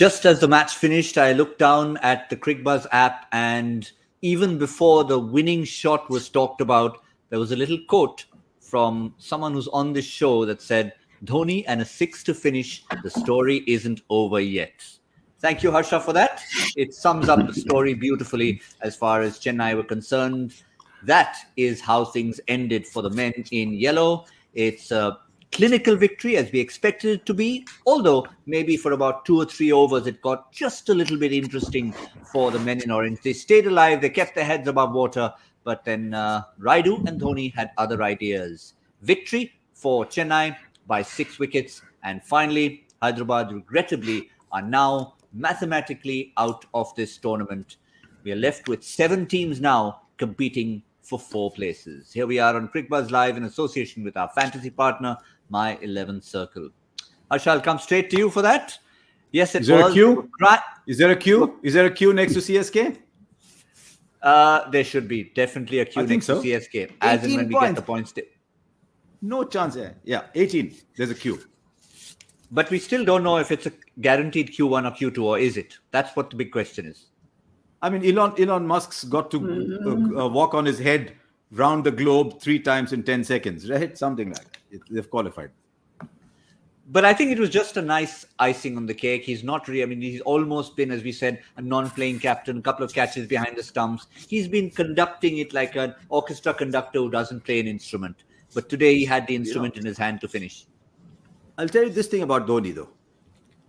Just as the match finished, I looked down at the Cricbuzz app, and even before the winning shot was talked about, there was a little quote from someone who's on this show that said, "Dhoni and a six to finish, the story isn't over yet." Thank you, Harsha, for that. It sums up the story beautifully as far as Chennai were concerned. That is how things ended for the men in yellow. It's a clinical victory as we expected it to be, although maybe for about 2 or 3 overs it got just a little bit interesting for the men in orange. They stayed alive, they kept their heads above water, but then Raidu and Dhoni had other ideas. Victory for Chennai by 6 wickets, and finally Hyderabad regrettably are now mathematically out of this tournament. We are left with 7 teams now competing for 4 places. Here we are on Cricbuzz Live in association with our fantasy partner, My 11th Circle. Harsha, I'll come straight to you for that. Yes, it was. Is there a queue? Is there a queue? Is there a queue next to CSK? There should be definitely a queue next to CSK, as in when we get the points. No chance. Yeah, 18. There's a queue. But we still don't know if it's a guaranteed Q1 or Q2, or is it? That's what the big question is. I mean, Elon Musk's got to walk on his head round the globe 3 times in 10 seconds, right? Something like that. They've qualified. But I think it was just a nice icing on the cake. He's not really, I mean, he's almost been, as we said, a non-playing captain, a couple of catches behind the stumps. He's been conducting it like an orchestra conductor who doesn't play an instrument. But today he had the instrument in his hand to finish. I'll tell you this thing about Dhoni, though.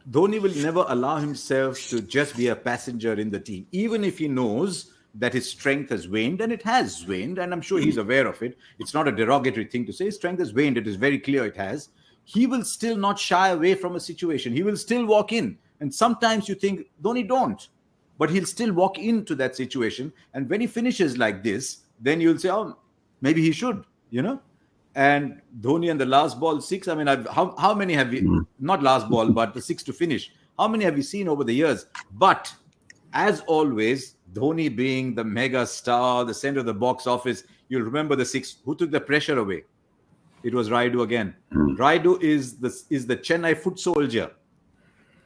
Dhoni will never allow himself to just be a passenger in the team, even if he knows that his strength has waned, and it has waned, and I'm sure he's aware of it. It's not a derogatory thing to say. His strength has waned. It is very clear it has. He will still not shy away from a situation. He will still walk in. And sometimes you think, Dhoni don't. But he'll still walk into that situation. And when he finishes like this, then you'll say, oh, maybe he should, And Dhoni and the last ball 6, I mean, how many have you, not last ball, but the 6 to finish, how many have you seen over the years? But as always, Dhoni being the mega star, the center of the box office, you'll remember the 6. Who took the pressure away? It was Raidu again. Raidu is the Chennai foot soldier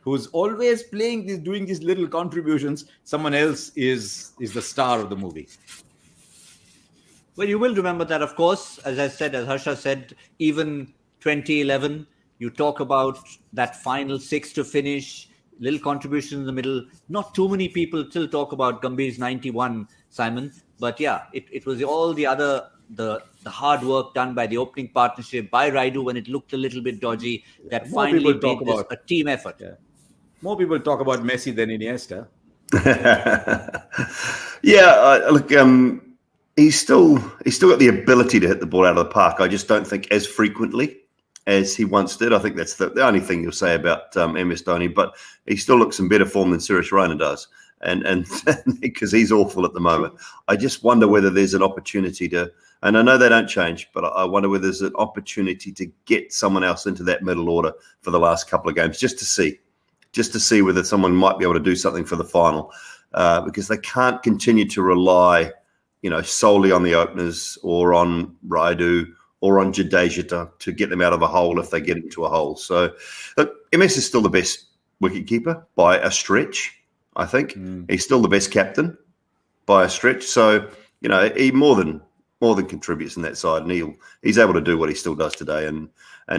who's always doing these little contributions. Someone else is the star of the movie. Well, you will remember that, of course, as I said, as Harsha said, even 2011, you talk about that final 6 to finish, little contribution in the middle. Not too many people still talk about Gambhir's 91, Simon. But yeah, it was all the other, the hard work done by the opening partnership, by Raidu when it looked a little bit dodgy, that finally made this a team effort. Yeah. More people talk about Messi than Iniesta. Look, he's still got the ability to hit the ball out of the park. I just don't think as frequently as he once did. I think that's the only thing you'll say about MS Dhoni. But he still looks in better form than Suresh Raina does, and because he's awful at the moment. I just wonder whether there's an opportunity to, and I know they don't change, but I wonder whether there's an opportunity to get someone else into that middle order for the last couple of games, just to see whether someone might be able to do something for the final, because they can't continue to rely, solely on the openers or on Raidu or on Jadeja to get them out of a hole if they get into a hole. So, look, MS is still the best wicketkeeper by a stretch, I think. He's still the best captain by a stretch. So, he more than contributes in that side, and he's able to do what he still does today, and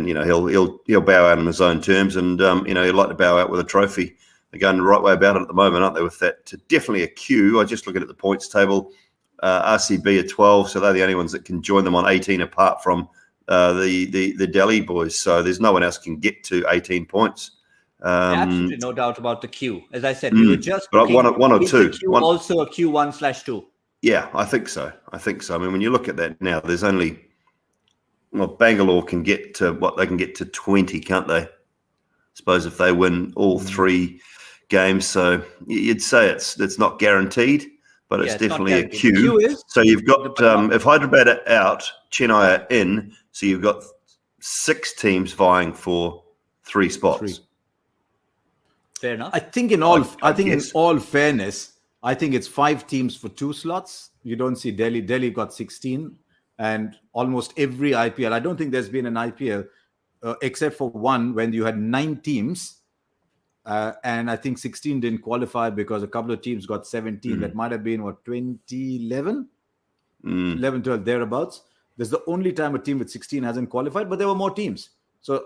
he'll bow out on his own terms, and he'd like to bow out with a trophy. They're going the right way about it at the moment, aren't they? With that, definitely a queue. I just looking at the points table. RCB are 12, so they're the only ones that can join them on 18, apart from the Delhi boys. So there's no one else can get to 18 points. Absolutely no doubt about the queue. As I said, we were just but one or two. Also a Q1/2. Yeah, I think so. I mean, when you look at that now, there's only Bangalore can get to they can get to 20, can't they? I suppose if they win all 3 games, so you'd say it's not guaranteed. But it's definitely a queue. So you've got, if Hyderabad are out, Chennai are in. So you've got 6 teams vying for 3 spots. 3. Fair enough. I think in all fairness, I think it's 5 teams for 2 slots. You don't see Delhi. Delhi got 16, and almost every IPL. I don't think there's been an IPL except for one when you had 9 teams. And I think 16 didn't qualify because a couple of teams got 17. That might have been, 2011? 11, 12, thereabouts. That's the only time a team with 16 hasn't qualified, but there were more teams. So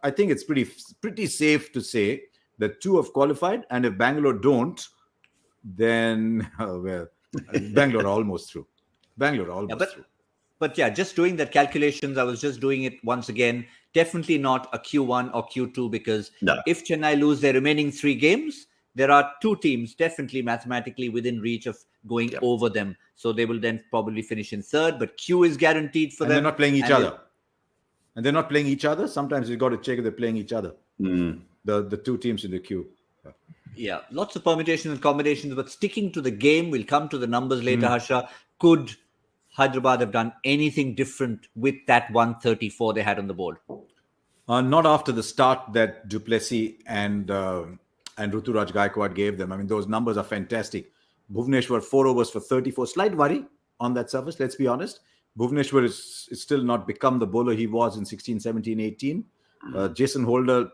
I think it's pretty safe to say that 2 have qualified. And if Bangalore don't, then, Bangalore are almost through. Through. But yeah, just doing that calculations, I was just doing it once again. Definitely not a Q1 or Q2, because if Chennai lose their remaining 3 games, there are 2 teams definitely mathematically within reach of going over them. So they will then probably finish in 3rd, but Q is guaranteed for them. They're not playing each other. And they're not playing each other. Sometimes you've got to check if they're playing each other. The 2 teams in the queue. Yeah, lots of permutations and combinations, but sticking to the game, we'll come to the numbers later, Harsha. Could Hyderabad have done anything different with that 134 they had on the board? Not after the start that Du Plessis and Ruturaj Gaikwad gave them. I mean, those numbers are fantastic. Bhuvneshwar, 4 overs for 34. Slight worry on that surface, let's be honest. Bhuvneshwar is still not become the bowler he was in 16, 17, 18. Jason Holder,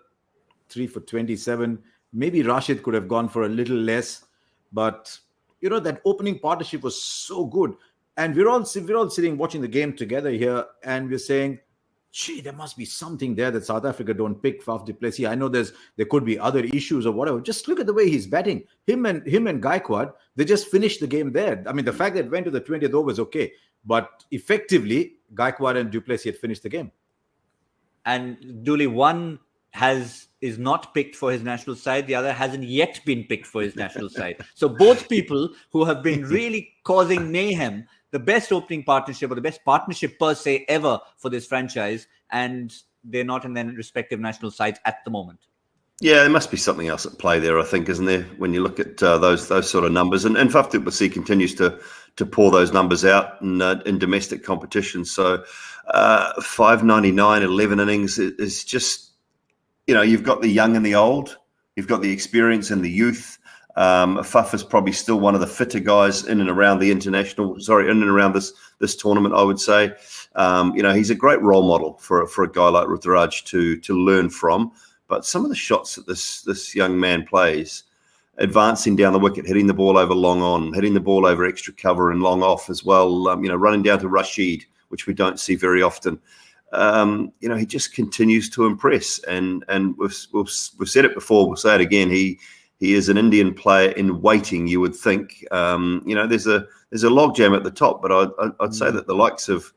3 for 27. Maybe Rashid could have gone for a little less. But, that opening partnership was so good. And we're all sitting watching the game together here, and we're saying, gee, there must be something there that South Africa don't pick Faf du Plessis. I know there could be other issues or whatever. Just look at the way he's batting. Him and Gaikwad, they just finished the game there. I mean, the fact that it went to the 20th over is okay. But effectively, Gaikwad and du Plessis had finished the game. And Dooley, one is not picked for his national side. The other hasn't yet been picked for his national side. So both people who have been really causing mayhem, the best opening partnership or the best partnership per se ever for this franchise, and they're not in their respective national sides at the moment. Yeah, there must be something else at play there, I think, isn't there? When you look at those sort of numbers, and Faf du Plessis continues to pour those numbers out in domestic competition. So 599, 11 innings is just, you've got the young and the old, you've got the experience and the youth. Faf is probably still one of the fitter guys in and around this tournament, I would say. He's a great role model for a guy like Ruturaj to learn from. But some of the shots that this young man plays, advancing down the wicket, hitting the ball over long on, hitting the ball over extra cover and long off as well, running down to Rashid, which we don't see very often. He just continues to impress. And we've said it before, we'll say it again. He is an Indian player in waiting, you would think. There's a logjam at the top, but I'd say that the likes of,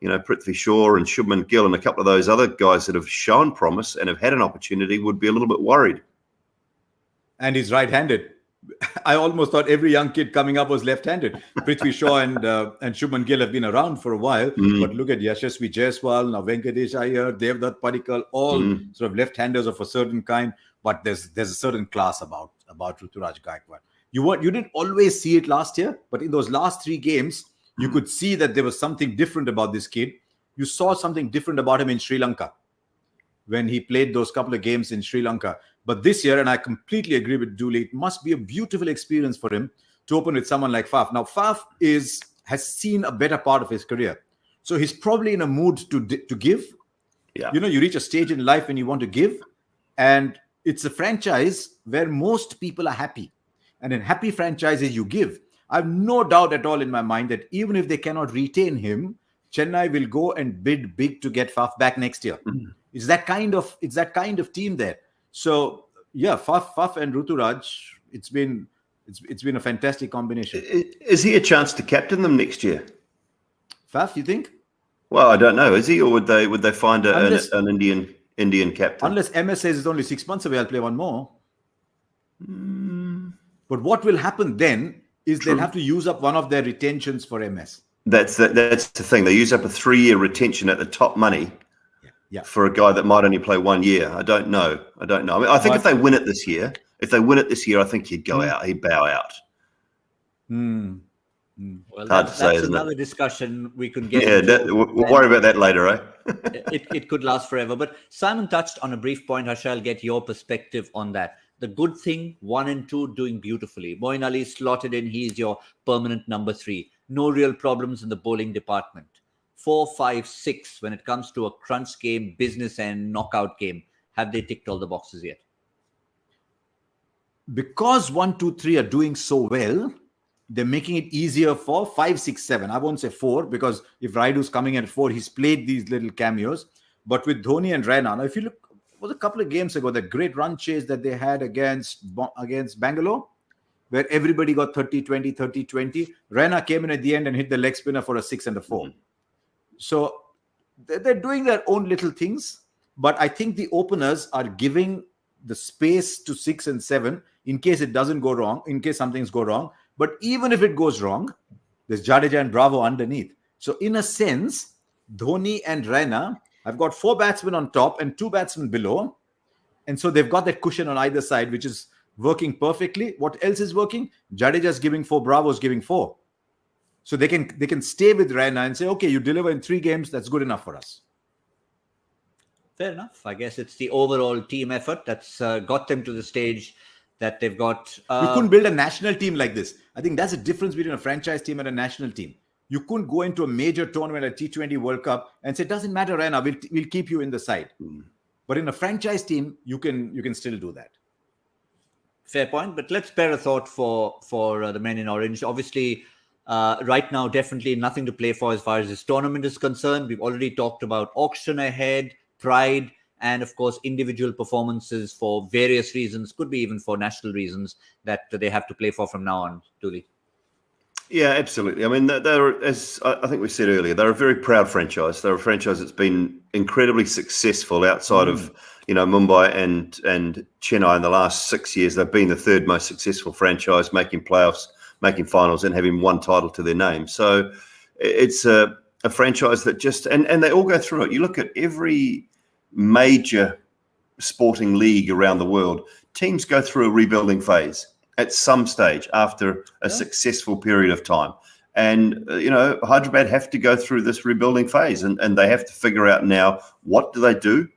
Prithvi Shaw and Shubman Gill and a couple of those other guys that have shown promise and have had an opportunity would be a little bit worried. And he's right-handed. I almost thought every young kid coming up was left-handed. Prithvi Shaw and Shubman Gill have been around for a while, but look at Yashasvi Jaiswal, now Venkatesh Iyer, Devdutt Padikkal, all sort of left-handers of a certain kind. But there's a certain class about Ruturaj Gaikwad. You didn't always see it last year, but in those last 3 games, you could see that there was something different about this kid. You saw something different about him in Sri Lanka when he played those couple of games in Sri Lanka. But this year, and I completely agree with Dooley, it must be a beautiful experience for him to open with someone like Faf. Now, Faf has seen a better part of his career. So he's probably in a mood to give. Yeah. You reach a stage in life when you want to give. And it's a franchise where most people are happy. And in happy franchises, you give. I have no doubt at all in my mind that even if they cannot retain him, Chennai will go and bid big to get Faf back next year. It's that kind of team there. So yeah, Faf and Ruturaj, it's been a fantastic combination. Is he a chance to captain them next year? Faf, you think? Well, I don't know. Is he, or would they find an Indian captain? Unless MS says it's only 6 months away, I'll play one more. But what will happen then is they'll have to use up one of their retentions for MS. That's the thing. They use up a 3-year retention at the top money for a guy that might only play 1 year. I don't know. I mean, I think if they win it this year, I think he'd go out. He'd bow out. Well, that's another discussion we could get into. We'll worry about that later, eh? It could last forever. But Simon touched on a brief point. Harsha, I'll get your perspective on that. The good thing, 1 and 2 doing beautifully. Moeen Ali slotted in. He's your permanent number 3. No real problems in the bowling department. 4, 5, 6, when it comes to a crunch game, business and knockout game, have they ticked all the boxes yet? because 1, 2, 3 are doing so well, they're making it easier for 5, 6, 7. I won't say 4 because if Raidu's coming at 4, he's played these little cameos. But with Dhoni and Raina, now if you look, it was a couple of games ago, the great run chase that they had against Bangalore, where everybody got 30-20, 30-20. Raina came in at the end and hit the leg spinner for a 6 and a 4. So they're doing their own little things. But I think the openers are giving the space to 6 and 7 in case it doesn't go wrong, in case something's go wrong. But even if it goes wrong, there's Jadeja and Bravo underneath. So in a sense, Dhoni and Raina have got 4 batsmen on top and 2 batsmen below. And so they've got that cushion on either side, which is working perfectly. What else is working? Jadeja's giving 4, Bravo's giving 4. So they can stay with Raina and say, okay, you deliver in 3 games, that's good enough for us. Fair enough. I guess it's the overall team effort that's got them to the stage that they've got. You couldn't build a national team like this. I think that's the difference between a franchise team and a national team. You couldn't go into a major tournament, a T20 World Cup, and say, it doesn't matter, Raina, we'll keep you in the side. But in a franchise team, you can still do that. Fair point. But let's spare a thought for the men in orange. Obviously, right now, definitely nothing to play for as far as this tournament is concerned. We've already talked about auction ahead, pride, and of course, individual performances for various reasons, could be even for national reasons that they have to play for from now on, Dooley. Yeah, absolutely. I mean, they're, as I think we said earlier, they're a very proud franchise. They're a franchise that's been incredibly successful outside of, Mumbai and Chennai in the last 6 years. They've been the third most successful franchise, making playoffs, making finals, and having one title to their name. So it's a franchise that just, and they all go through it. You look at every major sporting league around the world, teams go through a rebuilding phase at some stage after a successful period of time. And, Hyderabad have to go through this rebuilding phase and they have to figure out now, what do they do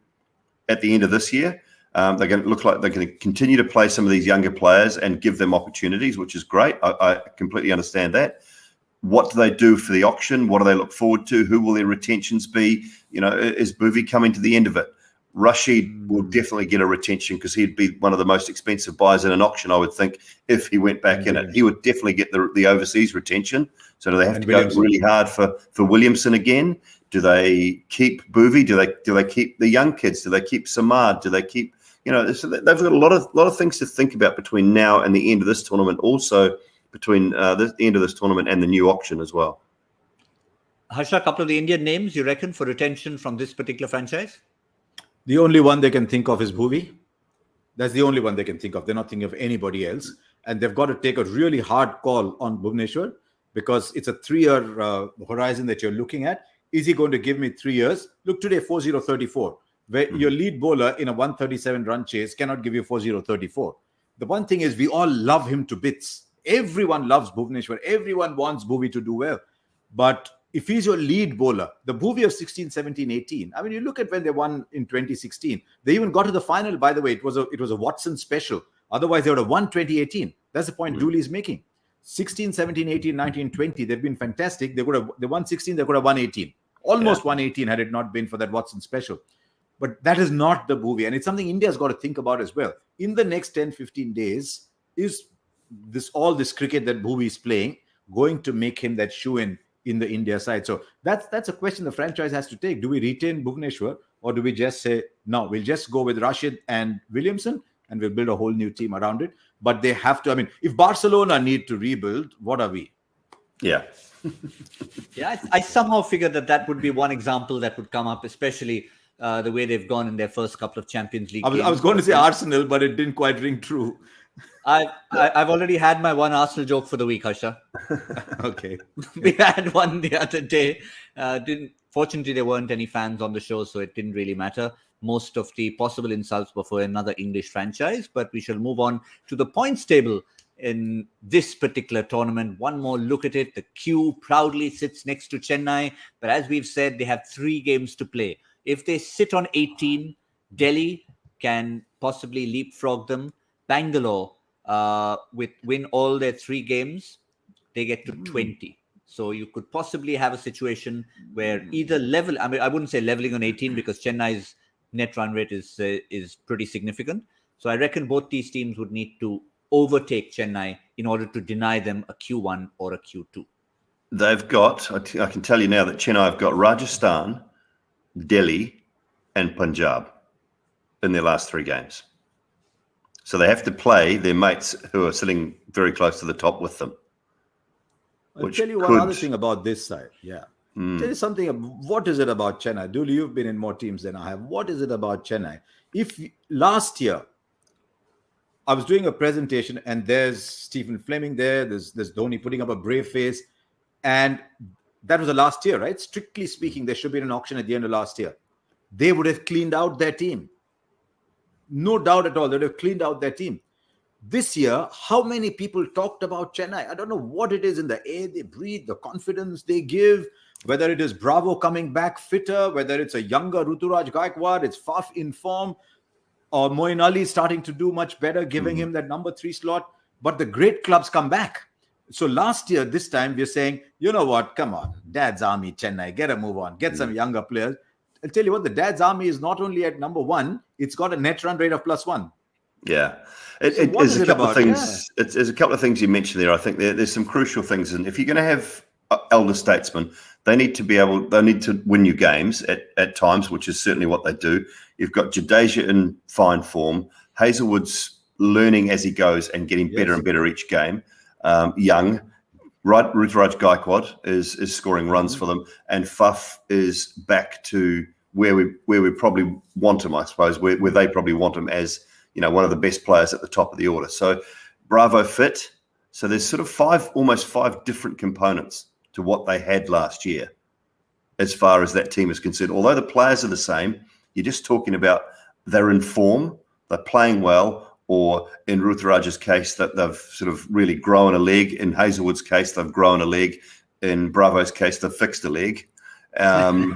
at the end of this year? They're going to look like they're going to continue to play some of these younger players and give them opportunities, which is great. I completely understand that. What do they do for the auction? What do they look forward to? Who will their retentions be? Is Bhuvi coming to the end of it? Rashid will definitely get a retention because he'd be one of the most expensive buyers in an auction, I would think, if he went back in it. He would definitely get the overseas retention. So do they have to go really hard for Williamson again? Do they keep Bhuvi? Do they keep the young kids? Do they keep Samad? Do they keep, so they've got a lot of things to think about between now and the end of this tournament. Also, between the end of this tournament and the new auction as well. Harsha, a couple of the Indian names you reckon for retention from this particular franchise? The only one they can think of is Bhuvi. That's the only one they can think of. They're not thinking of anybody else. And they've got to take a really hard call on Bhuvneshwar because it's a 3-year horizon that you're looking at. Is he going to give me 3 years? Look, today, 40-34. Where your lead bowler in a 137 run chase cannot give you 40-34. The one thing is we all love him to bits. Everyone loves Bhuvneshwar. Everyone wants Bhuvi to do well. But if he's your lead bowler, the Bhuvi of 16, 17, 18, I mean, you look at when they won in 2016. They even got to the final, by the way. It was a Watson special. Otherwise, they would have won 2018. That's the point Dooley's making. 16, 17, 18, 19, 20, they've been fantastic. They won 16, they could have won 18. Almost won 18 had it not been for that Watson special. But that is not the Bhuvi. And it's something India's got to think about as well. In the next 10, 15 days, is all this cricket that Bhuvi is playing going to make him that shoe-in in the India side? So that's a question the franchise has to take. Do we retain Bhuvneshwar or do we just say, no, we'll just go with Rashid and Williamson and we'll build a whole new team around it? But they have to, I mean, if Barcelona need to rebuild, what are we? Yeah. I somehow figured that would be one example that would come up, especially the way they've gone in their first couple of Champions League games. I was going to say Arsenal, but it didn't quite ring true. I've already had my one Arsenal joke for the week, Harsha. Okay. We had one the other day. Fortunately, there weren't any fans on the show, so it didn't really matter. Most of the possible insults were for another English franchise, but we shall move on to the points table in this particular tournament. One more look at it. The queue proudly sits next to Chennai, but as we've said, they have 3 games to play. If they sit on 18, Delhi can possibly leapfrog them. Bangalore, win all their 3 games, they get to 20. So you could possibly have a situation where either level, I mean, I wouldn't say leveling on 18 because Chennai's net run rate is pretty significant. So I reckon both these teams would need to overtake Chennai in order to deny them a Q1 or a Q2? They've got, I can tell you now that Chennai have got Rajasthan, Delhi, and Punjab in their last 3 games. So they have to play their mates who are sitting very close to the top with them. I'll tell you one other thing about this side. Yeah. Tell you something. What is it about Chennai? Doull, you've been in more teams than I have. What is it about Chennai? If last year I was doing a presentation and there's Stephen Fleming there, there's Dhoni putting up a brave face, and that was the last year, right? Strictly speaking, there should be an auction at the end of last year. They would have cleaned out their team. No doubt at all. They would have cleaned out their team. This year, how many people talked about Chennai? I don't know what it is in the air they breathe, the confidence they give, whether it is Bravo coming back fitter, whether it's a younger Ruturaj Gaikwad, it's Faf in form, or Moeen Ali starting to do much better, giving him that number 3 slot. But the great clubs come back. So last year, this time, we're saying, you know what, come on, Dad's Army, Chennai, get a move on, get some younger players. I'll tell you what, the Dad's Army is not only at number 1, it's got a net run rate of +1. Yeah. There's a couple of things. Yeah. There's a couple of things you mentioned there. I think there's some crucial things. And if you're going to have elder statesmen, they need to win you games at times, which is certainly what they do. You've got Jadeja in fine form. Hazelwood's learning as he goes and getting better and better each game. Young. Ruturaj Gaikwad is scoring runs for them. And Faf is back to where we probably want him, I suppose, where they probably want him as, one of the best players at the top of the order. So Bravo fit. So there's sort of almost five different components to what they had last year as far as that team is concerned. Although the players are the same, you're just talking about they're in form, they're playing well, or in Ruturaj's case, that they've sort of really grown a leg. In Hazelwood's case, they've grown a leg. In Bravo's case, they've fixed a leg. So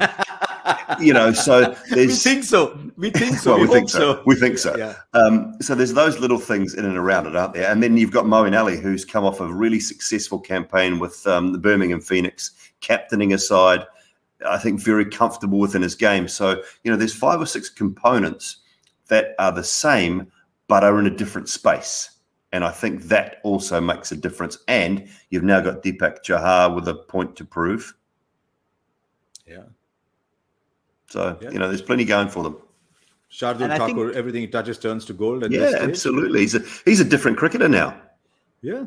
there's... We think so. We think so. Yeah. So there's those little things in and around it, aren't there? And then you've got Moeen Ali, who's come off a really successful campaign with the Birmingham Phoenix, captaining a side, I think very comfortable within his game. So, there's 5 or 6 components that are the same, but are in a different space. And I think that also makes a difference. And you've now got Deepak Chahar with a point to prove. Yeah. So, there's plenty going for them. Shardul Thakur, everything he touches turns to gold. Yeah, absolutely. He's a different cricketer now. Yeah.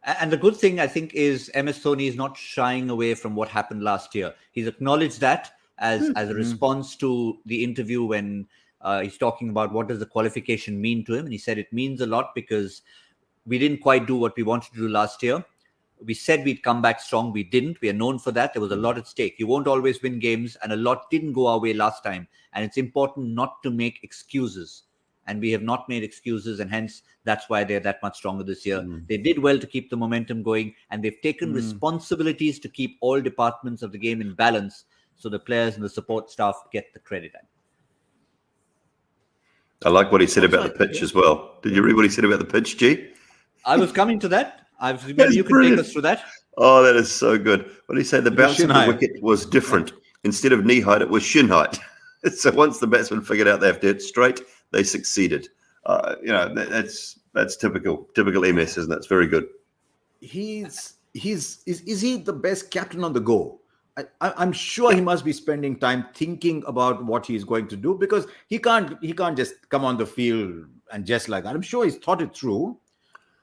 And the good thing, I think, is MS Dhoni is not shying away from what happened last year. He's acknowledged that as a response to the interview when he's talking about what does the qualification mean to him. And he said it means a lot because we didn't quite do what we wanted to do last year. We said we'd come back strong. We didn't. We are known for that. There was a lot at stake. You won't always win games, and a lot didn't go our way last time. And it's important not to make excuses. And we have not made excuses, and hence that's why they're that much stronger this year. They did well to keep the momentum going, and they've taken responsibilities to keep all departments of the game in balance so the players and the support staff get the credit. I like what he said about the pitch as well. Did you read what he said about the pitch, G? I was coming to that. Maybe you can take us through that. Oh, that is so good. What did he say? The bounce of the wicket was different. Instead of knee height, it was shin height. So once the batsman figured out they have to hit straight, they succeeded. That's typical MS, isn't it? It's very good. Is he the best captain on the go? I'm sure he must be spending time thinking about what he's going to do, because he can't just come on the field and just like that. I'm sure he's thought it through,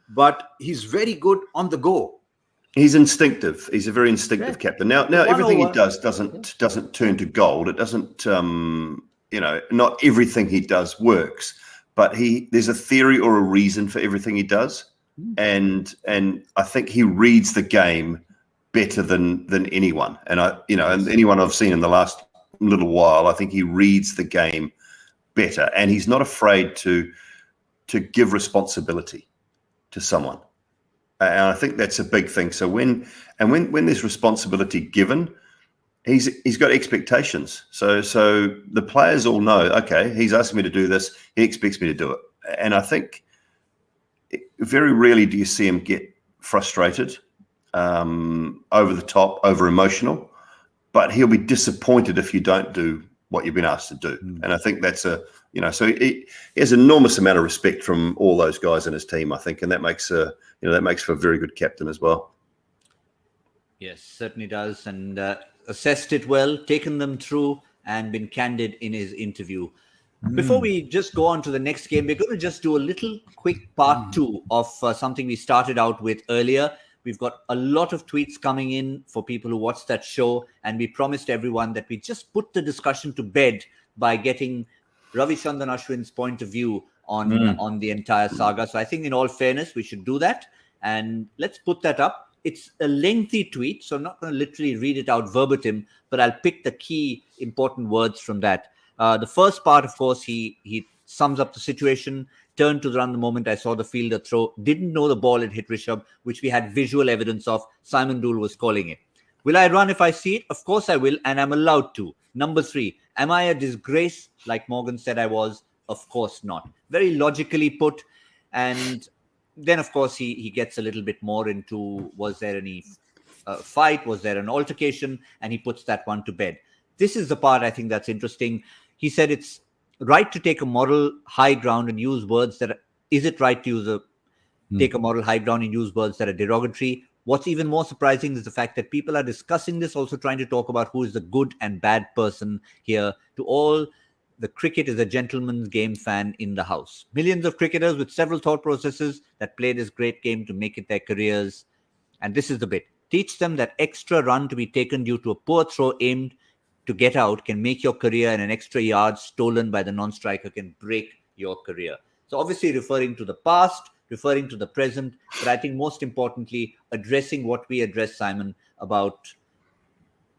but he's very good on the go. He's instinctive. He's a very instinctive captain. Now everything he does doesn't turn to gold. It doesn't, not everything he does works, but there's a theory or a reason for everything he does, and I think he reads the game better than anyone. And and anyone I've seen in the last little while, I think he reads the game better, and he's not afraid to give responsibility to someone. And I think that's a big thing. So when there's responsibility given, he's got expectations. So the players all know, okay, he's asking me to do this, he expects me to do it. And I think very rarely do you see him get frustrated, over the top, over emotional, but he'll be disappointed if you don't do what you've been asked to do. And I think that's so he has an enormous amount of respect from all those guys in his team, I think, and that makes for a very good captain as well. Yes, certainly does, and assessed it well, taken them through, and been candid in his interview. Before we just go on to the next game, we're going to just do a little quick part 2 of something we started out with earlier. We've got a lot of tweets coming in for people who watched that show, and we promised everyone that we just put the discussion to bed by getting Ravichandran Ashwin's point of view on the entire saga. So I think in all fairness, we should do that, and let's put that up. It's a lengthy tweet, so I'm not going to literally read it out verbatim, but I'll pick the key important words from that. The first part, of course, he sums up the situation, turned to run the moment I saw the fielder throw, didn't know the ball had hit Rishabh, which we had visual evidence of. Simon Doull was calling it. Will I run if I see it? Of course I will, and I'm allowed to. Number 3, am I a disgrace like Morgan said I was? Of course not. Very logically put. And then, of course, he gets a little bit more into, was there any fight? Was there an altercation? And he puts that one to bed. This is the part I think that's interesting. He said it's right to take a moral high ground and use words that is it right to take a moral high ground and use words that are derogatory? What's even more surprising is the fact that people are discussing this, also trying to talk about who is the good and bad person here. To all, the cricket is a gentleman's game fan in the house. Millions of cricketers with several thought processes that play this great game to make it their careers. And this is the bit. Teach them that extra run to be taken due to a poor throw aimed to get out can make your career, and an extra yard stolen by the non-striker can break your career. So obviously referring to the past, referring to the present, but I think most importantly, addressing what we addressed, Simon, about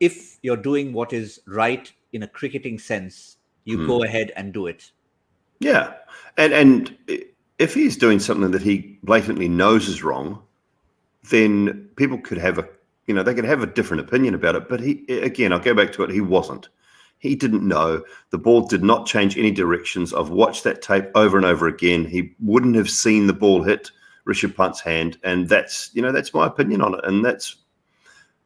if you're doing what is right in a cricketing sense, you go ahead and do it. Yeah. And if he's doing something that he blatantly knows is wrong, then people could have they could have a different opinion about it. But I'll go back to it. He wasn't. He didn't know. The ball did not change any directions. I've watched that tape over and over again. He wouldn't have seen the ball hit Rishabh Pant's hand. And that's my opinion on it.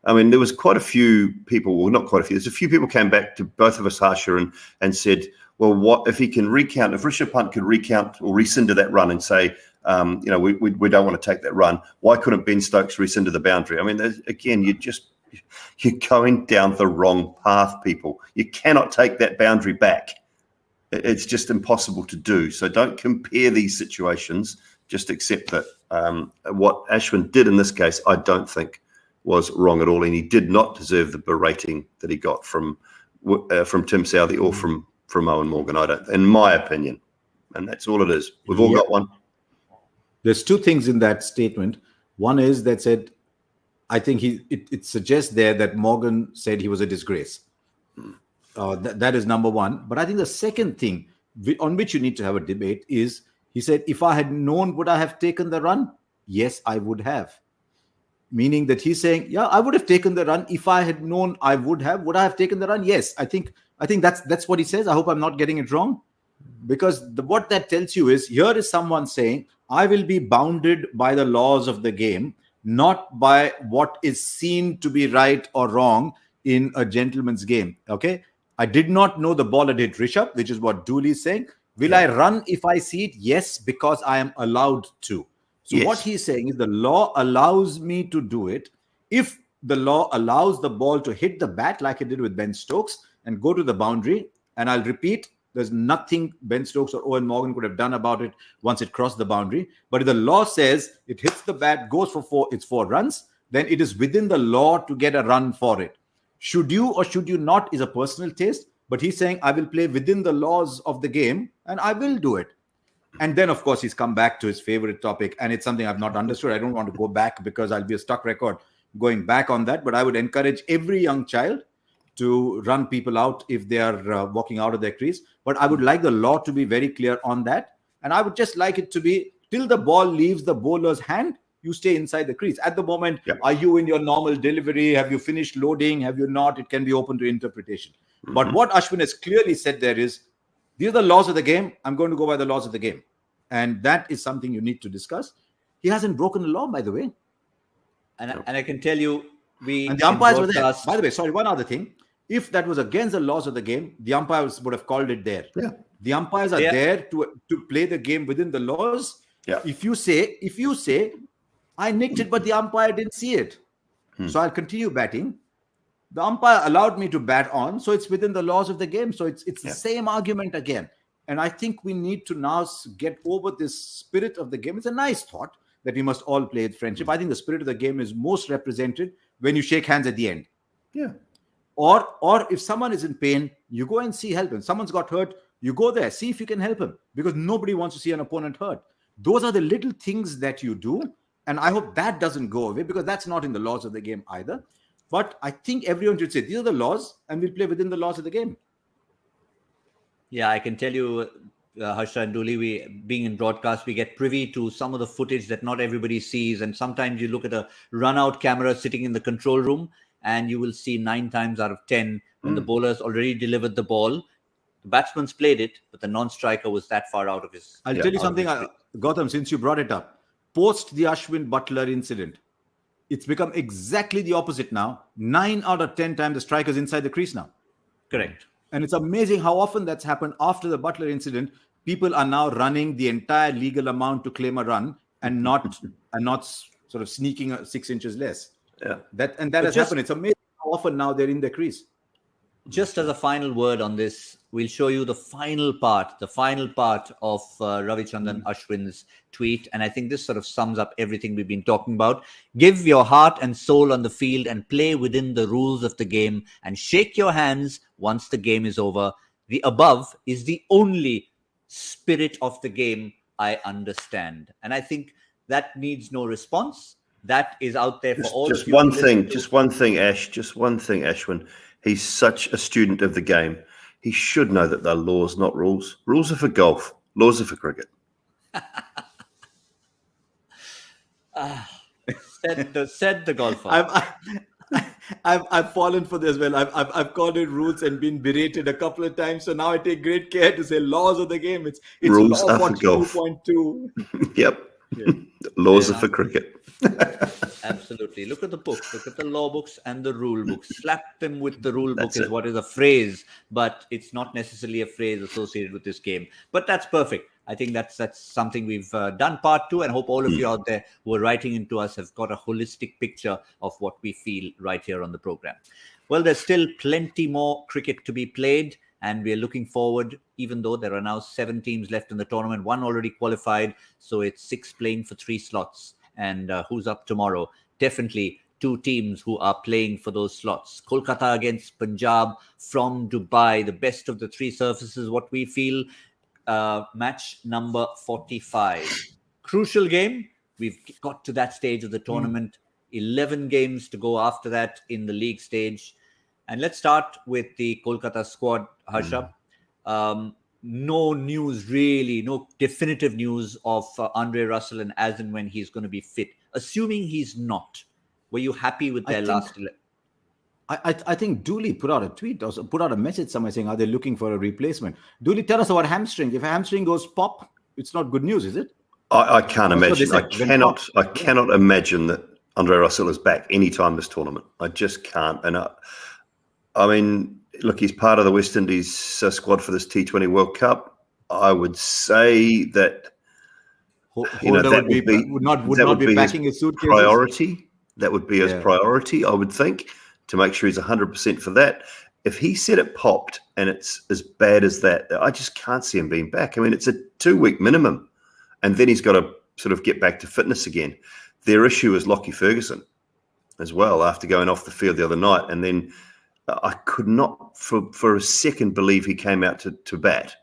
And there was quite a few people, well, not quite a few, there's a few people came back to both of us, Harsha, and said, well, what if he can recount, if Rishabh Pant could recount or rescind that run and say, we don't want to take that run, why couldn't Ben Stokes rescind the boundary? I mean, again, you're going down the wrong path, people. You cannot take that boundary back. It's just impossible to do. So don't compare these situations. Just accept that what Ashwin did in this case, I don't think was wrong at all, and he did not deserve the berating that he got from Tim Southey or from Owen Morgan. I don't, in my opinion, and that's all it is. We've all got one. There's two things in that statement. One is that said, I think it suggests there that Morgan said he was a disgrace. That is number one. But I think the second thing on which you need to have a debate is, he said, if I had known, would I have taken the run? Yes, I would have. Meaning that he's saying, yeah, I would have taken the run. If I had known I would have. Would I have taken the run? Yes. I think that's what he says. I hope I'm not getting it wrong. Because what that tells you is, here is someone saying, I will be bounded by the laws of the game, not by what is seen to be right or wrong in a gentleman's game. Okay? I did not know the ball had hit Rishabh, which is what Doull is saying. Will I run if I see it? Yes, because I am allowed to. So what he's saying is the law allows me to do it. If the law allows the ball to hit the bat like it did with Ben Stokes and go to the boundary, and I'll repeat, there's nothing Ben Stokes or Owen Morgan could have done about it once it crossed the boundary. But if the law says it hits the bat, goes for it's 4 runs, then it is within the law to get a run for it. Should you or should you not is a personal taste. But he's saying, I will play within the laws of the game and I will do it. And then, of course, he's come back to his favorite topic. And it's something I've not understood. I don't want to go back because I'll be a stuck record going back on that. But I would encourage every young child to run people out if they are walking out of their crease. But I would like the law to be very clear on that. And I would just like it to be till the ball leaves the bowler's hand, you stay inside the crease. At the moment, are you in your normal delivery? Have you finished loading? Have you not? It can be open to interpretation. Mm-hmm. But what Ashwin has clearly said there is, these are the laws of the game. I'm going to go by the laws of the game. And that is something you need to discuss. He hasn't broken the law, by the way. And I can tell you, and the umpires were there. By the way, sorry, one other thing. If that was against the laws of the game, the umpires would have called it there. Yeah. The umpires are there to play the game within the laws. Yeah. If you say, I nicked it, but the umpire didn't see it, so I'll continue batting. The umpire allowed me to bat on, so it's within the laws of the game. So it's the same argument again. And I think we need to now get over this spirit of the game. It's a nice thought that we must all play with friendship. I think the spirit of the game is most represented when you shake hands at the end. Yeah. Or if someone is in pain, you go and see help him. Someone's got hurt, you go there, see if you can help him, because nobody wants to see an opponent hurt. Those are the little things that you do. And I hope that doesn't go away, because that's not in the laws of the game either. But I think everyone should say, these are the laws, and we'll play within the laws of the game. Yeah, I can tell you, Harsha and Dooley, being in broadcast, we get privy to some of the footage that not everybody sees. And sometimes you look at a run-out camera sitting in the control room, and you will see 9 times out of 10 when the bowler's already delivered the ball. The batsman's played it, but the non-striker was that far out of his... I'll tell you something, Gautam, since you brought it up. Post the Ashwin Butler incident, it's become exactly the opposite now. 9 out of 10 times the striker's inside the crease now. Correct. And it's amazing how often that's happened after the Butler incident. People are now running the entire legal amount to claim a run and not sort of sneaking 6 inches less. Yeah. That has happened. It's amazing how often now they're in the crease. Just as a final word on this, we'll show you the final part of Ravichandran Ashwin's tweet. And I think this sort of sums up everything we've been talking about. Give your heart and soul on the field and play within the rules of the game, and shake your hands once the game is over. The above is the only spirit of the game I understand. And I think that needs no response. That is out there for all. Just one thing, Ash. Just one thing, Ashwin. He's such a student of the game. He should know that they're laws, not rules. Rules are for golf. Laws are for cricket. Said the golfer. I've fallen for this. Well, I've called it rules and been berated a couple of times. So now I take great care to say laws of the game. It's rules law are for golf. 42.2. Yep. Yeah. Laws are for cricket. Absolutely. Look at the books. Look at the law books and the rule books. Slap them with the rule book is what is a phrase, but it's not necessarily a phrase associated with this game. But that's perfect. I think that's something we've done part 2, and hope all of you out there who are writing into us have got a holistic picture of what we feel right here on the program. Well, there's still plenty more cricket to be played, and we're looking forward, even though there are now 7 teams left in the tournament, 1 already qualified, so it's 6 playing for 3 slots. And who's up tomorrow? Definitely 2 teams who are playing for those slots. Kolkata against Punjab from Dubai, the best of the 3 surfaces, what we feel. Match number 45. Crucial game. We've got to that stage of the tournament. 11 games to go after that in the league stage. And let's start with the Kolkata squad, Harsha. No news really, no definitive news of Andre Russell and as and when he's going to be fit. Assuming he's not, were you happy with their last? I think Dooley put out a tweet, or put out a message somewhere saying, are they looking for a replacement? Dooley, tell us about hamstring. If a hamstring goes pop, it's not good news, is it? I can't imagine. I cannot imagine that Andre Russell is back anytime this tournament. I just can't. And I mean, look, he's part of the West Indies squad for this T20 World Cup. I would say that would not be packing his suitcases. Priority. That would be his priority, I would think, to make sure he's 100% for that. If he said it popped and it's as bad as that, I just can't see him being back. I mean, it's a 2-week minimum, and then he's got to sort of get back to fitness again. Their issue is Lockie Ferguson as well, after going off the field the other night, and then I could not for a second believe he came out to bat,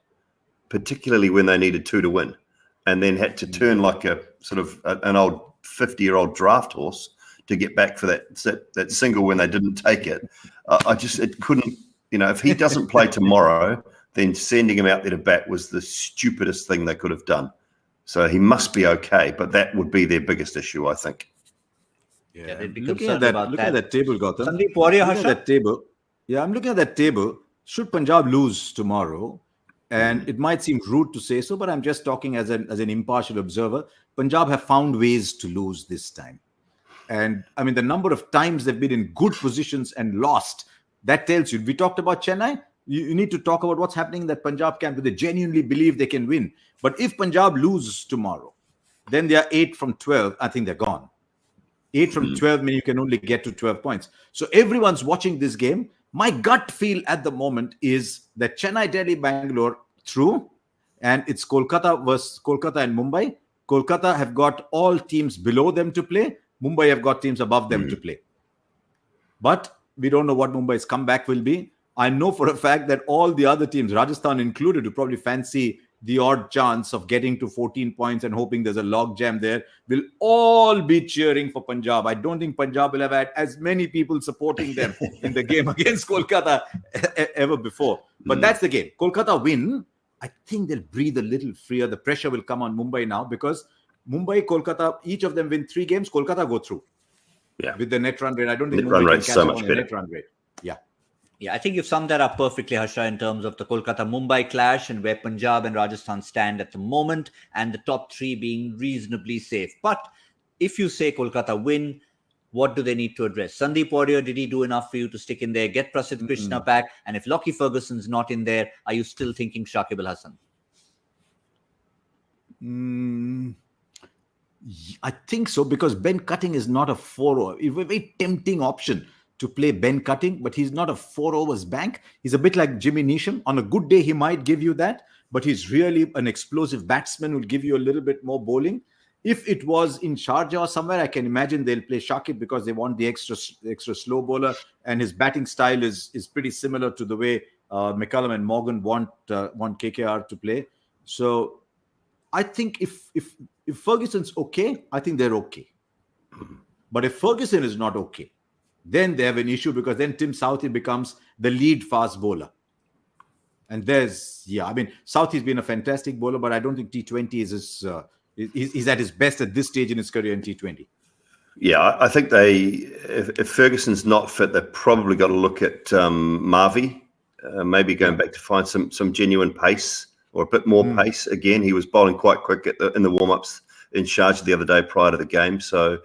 particularly when they needed 2 to win, and then had to turn like a sort of an old 50-year-old draft horse to get back for that single when they didn't take it. It couldn't, if he doesn't play tomorrow, then sending him out there to bat was the stupidest thing they could have done. So he must be okay, but that would be their biggest issue, I think. Yeah, they'd be looking concerned about that. At that table, Gautam. Sandeep Warrior, Harsha? That table. Yeah, I'm looking at that table. Should Punjab lose tomorrow, and it might seem rude to say so, but I'm just talking as an impartial observer, Punjab have found ways to lose this time. And I mean, the number of times they've been in good positions and lost That tells you. We talked about Chennai. You need to talk about what's happening in that Punjab camp. They genuinely believe they can win. But if Punjab loses tomorrow, then they are 8 from 12. I think they're gone. 8 from 12 means you can only get to 12 points. So everyone's watching this game. My gut feel at the moment is that Chennai, Delhi, Bangalore through, and it's Kolkata versus Kolkata and Mumbai. Kolkata have got all teams below them to play. Mumbai have got teams above them to play. But we don't know what Mumbai's comeback will be. I know for a fact that all the other teams, Rajasthan included, who probably fancy the odd chance of getting to 14 points and hoping there's a logjam there, will all be cheering for Punjab. I don't think Punjab will have had as many people supporting them in the game against Kolkata ever before. But that's the game. Kolkata win. I think they'll breathe a little freer. The pressure will come on Mumbai now because Mumbai, Kolkata, each of them win 3 games. Kolkata go through. Yeah. With the net run rate. I don't think Mumbai can catch up on the net run rate. Yeah. Yeah, I think you've summed that up perfectly, Harsha, in terms of the Kolkata-Mumbai clash and where Punjab and Rajasthan stand at the moment, and the top 3 being reasonably safe. But if you say Kolkata win, what do they need to address? Sandeep Warrior, did he do enough for you to stick in there? Get Prasidh Krishna back? And if Lockie Ferguson's not in there, are you still thinking Shakib Al Hasan? I think so, because Ben Cutting is not a 4-over. It's a very tempting option to play Ben Cutting, but he's not a 4-overs bank. He's a bit like Jimmy Neesham. On a good day, he might give you that, but he's really an explosive batsman who'll give you a little bit more bowling. If it was in Sharjah or somewhere, I can imagine they'll play Shakib because they want the extra slow bowler, and his batting style is pretty similar to the way McCullum and Morgan want KKR to play. So I think if Ferguson's okay, I think they're okay. But if Ferguson is not okay, then they have an issue, because then Tim Southee becomes the lead fast bowler. And Southee's been a fantastic bowler, but I don't think T20 is he's at his best at this stage in his career in T20. Yeah, I think if Ferguson's not fit, they've probably got to look at Marvy, maybe going back to find some genuine pace or a bit more pace. Again, he was bowling quite quick in the warm-ups in Sharjah the other day prior to the game. So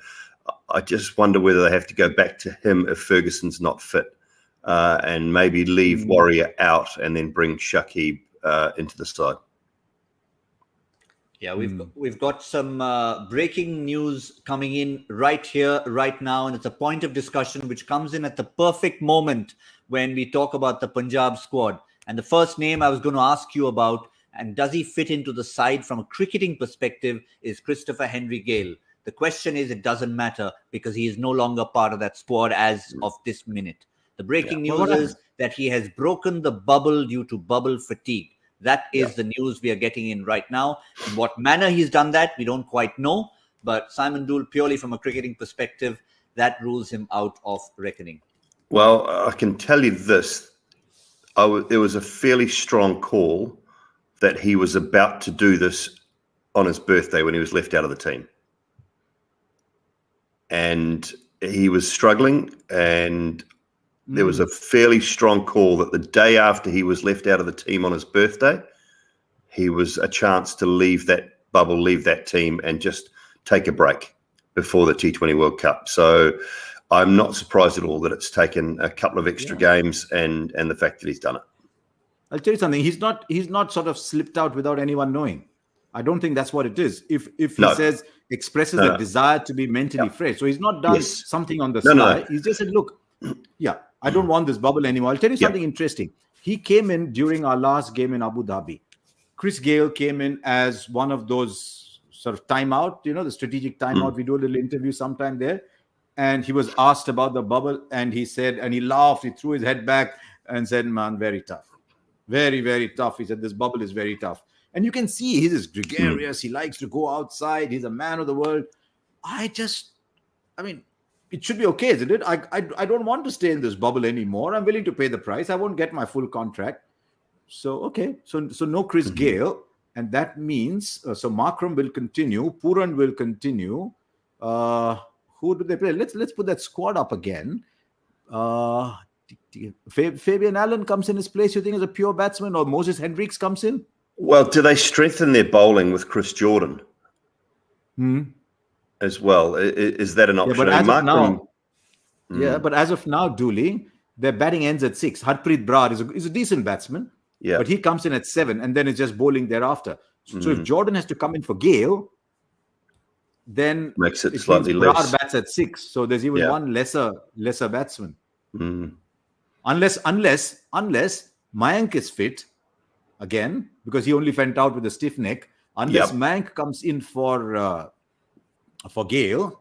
I just wonder whether they have to go back to him if Ferguson's not fit, and maybe leave Warrior out and then bring Shakib into the side. Yeah, we've got some breaking news coming in right here, right now, and it's a point of discussion which comes in at the perfect moment when we talk about the Punjab squad. And the first name I was going to ask you about, and does he fit into the side from a cricketing perspective, is Christopher Henry Gayle. The question is, it doesn't matter because he is no longer part of that squad as of this minute. The breaking news is that he has broken the bubble due to bubble fatigue. That is the news we are getting in right now. In what manner he's done that, we don't quite know. But Simon Doull, purely from a cricketing perspective, that rules him out of reckoning. Well, I can tell you this. It was a fairly strong call that he was about to do this on his birthday when he was left out of the team. And he was struggling, and there was a fairly strong call that the day after he was left out of the team on his birthday, he was a chance to leave that bubble, leave that team, and just take a break before the T20 World Cup. So I'm not surprised at all that it's taken a couple of extra games and the fact that he's done it. I'll tell you something. He's not sort of slipped out without anyone knowing. I don't think that's what it is. If he expresses a desire to be mentally fresh. So he's not done something on the sly. He's just said, look, I don't want this bubble anymore. I'll tell you something interesting. He came in during our last game in Abu Dhabi. Chris Gayle came in as one of those sort of timeout, the strategic timeout. We do a little interview sometime there. And he was asked about the bubble, and he said, and he laughed, he threw his head back and said, man, very tough. Very, very tough. He said, this bubble is very tough. And you can see he's gregarious. He likes to go outside. He's a man of the world. It should be okay, isn't it? I don't want to stay in this bubble anymore. I'm willing to pay the price. I won't get my full contract. So, okay. So no Chris Gayle. And that means, so Markram will continue. Pooran will continue. Who do they play? Let's put that squad up again. Fabian Allen comes in his place, you think, as a pure batsman, or Moses Hendricks comes in? Well, do they strengthen their bowling with Chris Jordan as well? Is that an option? But as of now, Dooley, their batting ends at 6. Harpreet Brar is a decent batsman, Yeah. but he comes in at 7 and then it's just bowling thereafter. So if Jordan has to come in for Gayle, then Makes it it slightly means Brar less. bats at 6. So there's even one lesser batsman. Unless Mayank is fit again, because he only went out with a stiff neck. Unless Mayank comes in for Gayle,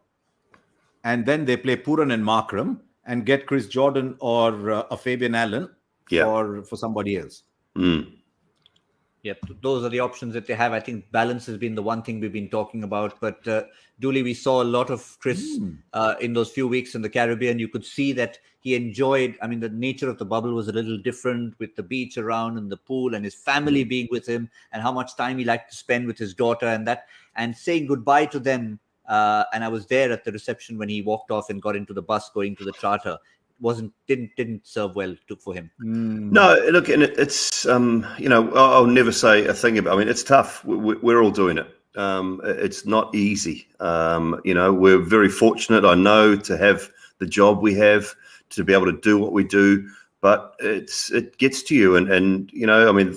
and then they play Puran and Markram and get Chris Jordan or a Fabian Allen for somebody else. Yep, those are the options that they have. I think balance has been the one thing we've been talking about. But Dooley, we saw a lot of Chris in those few weeks in the Caribbean. You could see that he enjoyed, I mean, the nature of the bubble was a little different with the beach around and the pool and his family being with him and how much time he liked to spend with his daughter and saying goodbye to them. And I was there at the reception when he walked off and got into the bus going to the charter. Didn't serve well for him. No, look, and it's I'll never say a thing about. I mean, it's tough. We're all doing it. It's not easy. We're very fortunate, I know, to have the job we have, to be able to do what we do. But it gets to you, and I mean,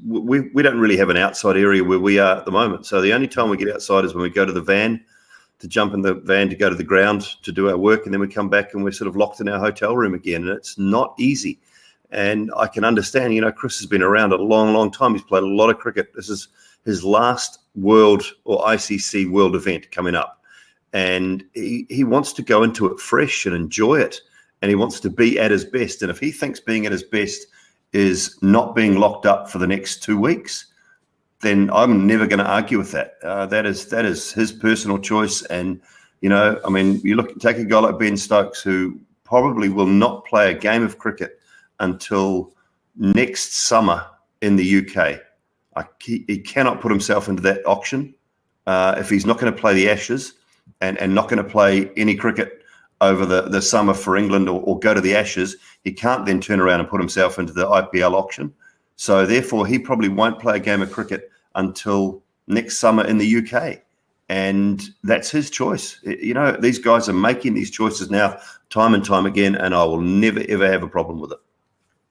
we don't really have an outside area where we are at the moment. So the only time we get outside is when we go to the van, to jump in the van to go to the ground to do our work, and then we come back and we're sort of locked in our hotel room again, and it's not easy. And I can understand, Chris has been around a long, long time. He's played a lot of cricket. This is his last world or ICC world event coming up, and he wants to go into it fresh and enjoy it, and he wants to be at his best. And if he thinks being at his best is not being locked up for the next 2 weeks, then I'm never going to argue with that. That is his personal choice. And, I mean, take a guy like Ben Stokes, who probably will not play a game of cricket until next summer in the UK. He cannot put himself into that auction. If he's not going to play the Ashes and not going to play any cricket over the summer for England or go to the Ashes, he can't then turn around and put himself into the IPL auction. So therefore, he probably won't play a game of cricket until next summer in the UK. And that's his choice. These guys are making these choices now time and time again, and I will never, ever have a problem with it.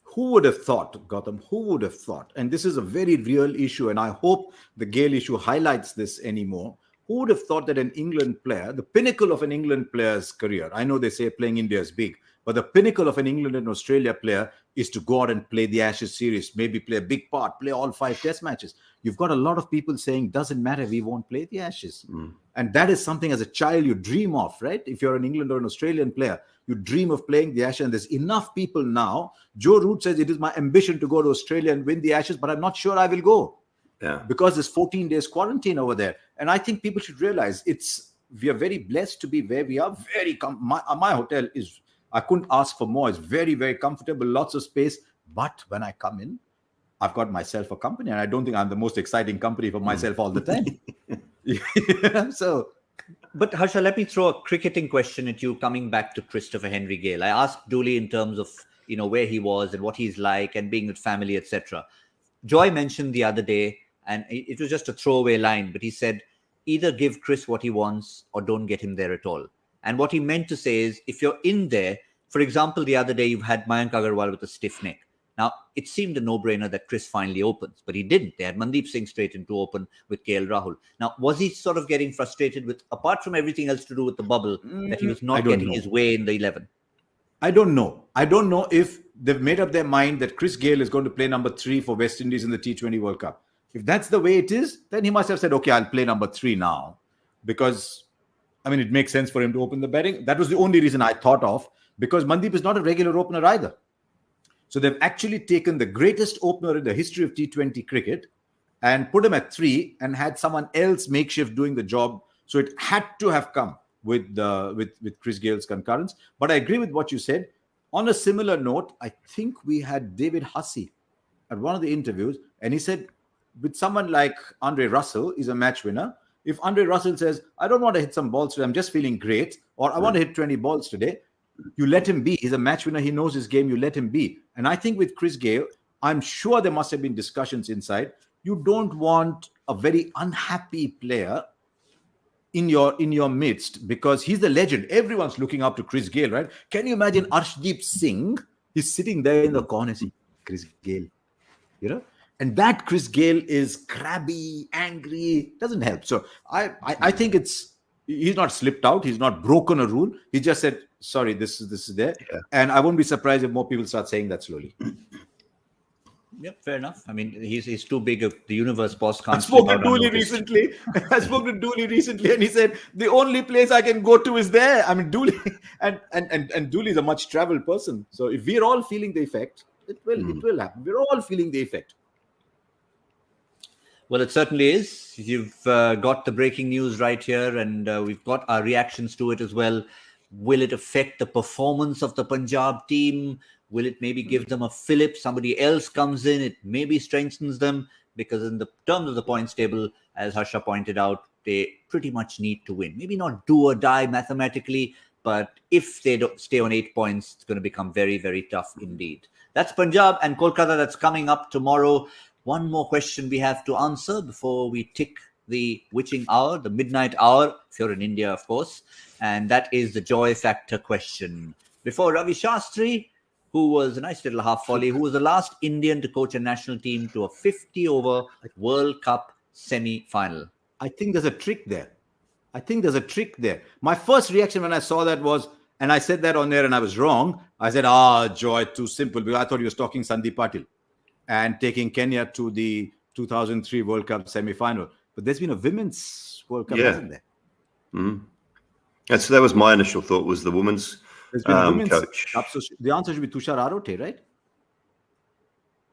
Who would have thought, Gautam? Who would have thought? And this is a very real issue, and I hope the Gayle issue highlights this anymore. Who would have thought that an England player, the pinnacle of an England player's career, I know they say playing India is big, but the pinnacle of an England and Australia player is to go out and play the Ashes series, maybe play a big part, play all 5 test matches. You've got a lot of people saying, doesn't matter, we won't play the Ashes. And that is something as a child you dream of, right? If you're an England or an Australian player, you dream of playing the Ashes. And there's enough people now. Joe Root says, it is my ambition to go to Australia and win the Ashes, but I'm not sure I will go. Yeah. Because there's 14 days quarantine over there. And I think people should realize we are very blessed to be where we are. My hotel is, I couldn't ask for more. It's very, very comfortable, lots of space. But when I come in, I've got myself a company, and I don't think I'm the most exciting company for myself all the time. So, but Harsha, let me throw a cricketing question at you, coming back to Christopher Henry Gayle. I asked Dooley in terms of where he was and what he's like and being with family, etc. Joy mentioned the other day, and it was just a throwaway line, but he said, either give Chris what he wants or don't get him there at all. And what he meant to say is, if you're in there, for example, the other day you had Mayank Agarwal with a stiff neck. Now, it seemed a no-brainer that Chris finally opens, but he didn't. They had Mandeep Singh straight in to open with KL Rahul. Now, was he sort of getting frustrated with, apart from everything else to do with the bubble, that he was not getting his way in the 11? I don't know. I don't know if they've made up their mind that Chris Gayle is going to play number 3 for West Indies in the T20 World Cup. If that's the way it is, then he must have said, okay, I'll play number 3 now. Because, I mean, it makes sense for him to open the batting. That was the only reason I thought of, because Mandeep is not a regular opener either. So they've actually taken the greatest opener in the history of T20 cricket and put him at 3 and had someone else makeshift doing the job. So it had to have come with Chris Gayle's concurrence. But I agree with what you said. On a similar note, I think we had David Hussey at one of the interviews, and he said, with someone like Andre Russell, is a match winner. If Andre Russell says, I don't want to hit some balls today, I'm just feeling great, or I want to hit 20 balls today, you let him be. He's a match winner. He knows his game. You let him be. And I think with Chris Gayle, I'm sure there must have been discussions inside. You don't want a very unhappy player in your midst, because he's the legend. Everyone's looking up to Chris Gayle, right? Can you imagine Arshdeep Singh? He's sitting there in the corner, saying, Chris Gayle, and that Chris Gayle is crabby, angry, doesn't help. So I think he's not slipped out, he's not broken a rule. He just said, sorry, this is there. Yeah. And I won't be surprised if more people start saying that slowly. Yeah, fair enough. I mean, he's too big of the universe, boss. Can't I spoke to Dooley recently. And he said the only place I can go to is there. I mean, Dooley and Dooley is a much traveled person. So if we're all feeling the effect, it will happen. We're all feeling the effect. Well, it certainly is. You've got the breaking news right here, and we've got our reactions to it as well. Will it affect the performance of the Punjab team? Will it maybe give them a fillip? Somebody else comes in, it maybe strengthens them, because in the terms of the points table, as Harsha pointed out, they pretty much need to win. Maybe not do or die mathematically, but if they don't stay on 8 points, it's going to become very, very tough indeed. That's Punjab and Kolkata. That's coming up tomorrow. One more question we have to answer before we tick the witching hour, the midnight hour, if you're in India, of course. And that is the joy factor question. Before Ravi Shastri, who was a nice little half volley, who was the last Indian to coach a national team to a 50-over World Cup semi-final. I think there's a trick there. My first reaction when I saw that was, and I said that on there and I was wrong, I said, Joy, too simple, because I thought he was talking Sandeep Patil and taking Kenya to the 2003 World Cup semi-final. But there's been a women's World Cup, hasn't there? Mm-hmm. And so that was my initial thought, was the women's coach. So the answer should be Tushar Arote, right?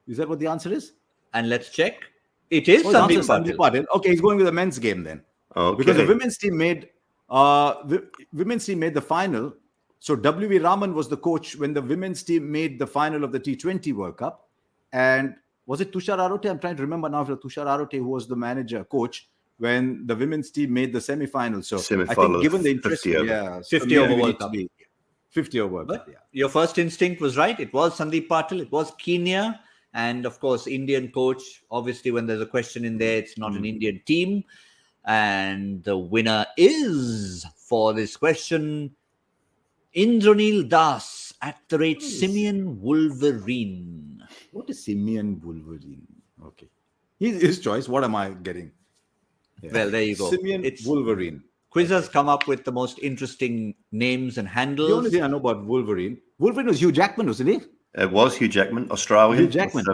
Is that what the answer is? And let's check. It is Sandeep Patil. Okay, he's going with the men's game then. Okay. Because the women's team made the final. So W.V. Raman was the coach when the women's team made the final of the T20 World Cup. And was it Tushar Arote? I'm trying to remember now if it was Tushar Arote who was the coach when the women's team made the semi-final. So I think given the interest, 50 over World Cup. 50 over World Cup, Your first instinct was right. It was Sandeep Patil. It was Kenya. And of course, Indian coach. Obviously, when there's a question in there, it's not an Indian team. And the winner is, for this question, Indranil Das @ Simeon Wolverine. What is Simeon Wolverine? Okay. His choice. What am I getting? Yeah. Well, there you go. Simeon Wolverine. Quiz has come up with the most interesting names and handles. The only thing I know about Wolverine was Hugh Jackman, wasn't he? It was Hugh Jackman, Australian. Hugh Jackman.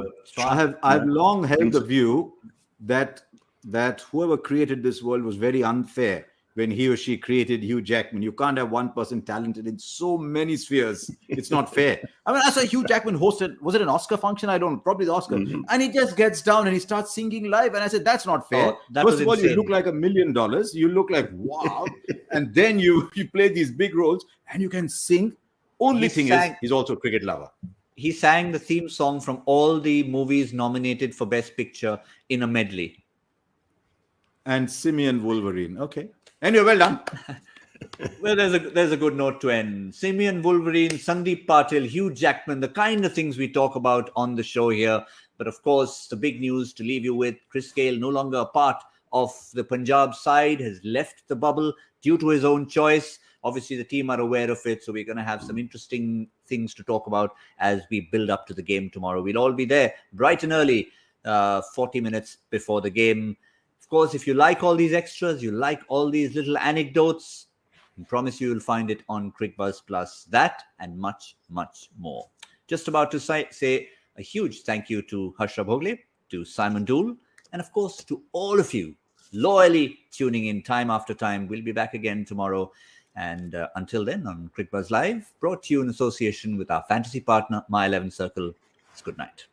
I've long held the view that whoever created this world was very unfair when he or she created Hugh Jackman. You can't have one person talented in so many spheres. It's not fair. I mean, I saw Hugh Jackman hosted, was it an Oscar function? Probably the Oscar. Mm-hmm. And he just gets down and he starts singing live. And I said, that's not fair. First of all, you look like $1 million. You look like, wow. And then you play these big roles and you can sing. Only thing is, he's also a cricket lover. He sang the theme song from all the movies nominated for Best Picture in a medley. And Simeon Wolverine. Okay. Anyway, well done. Well, there's a good note to end. Simeon Wolverine, Sandeep Patil, Hugh Jackman, the kind of things we talk about on the show here. But of course, the big news to leave you with, Chris Gayle, no longer a part of the Punjab side, has left the bubble due to his own choice. Obviously, the team are aware of it, so we're going to have some interesting things to talk about as we build up to the game tomorrow. We'll all be there bright and early, 40 minutes before the game. Of course, if you like all these extras, you like all these little anecdotes, I promise you will find it on Cricbuzz Plus. That and much, much more. Just about to say a huge thank you to Harsha Bhogle, to Simon Doull, and of course to all of you loyally tuning in time after time. We'll be back again tomorrow. And until then, on Cricbuzz Live, brought to you in association with our fantasy partner, My 11 Circle. It's good night.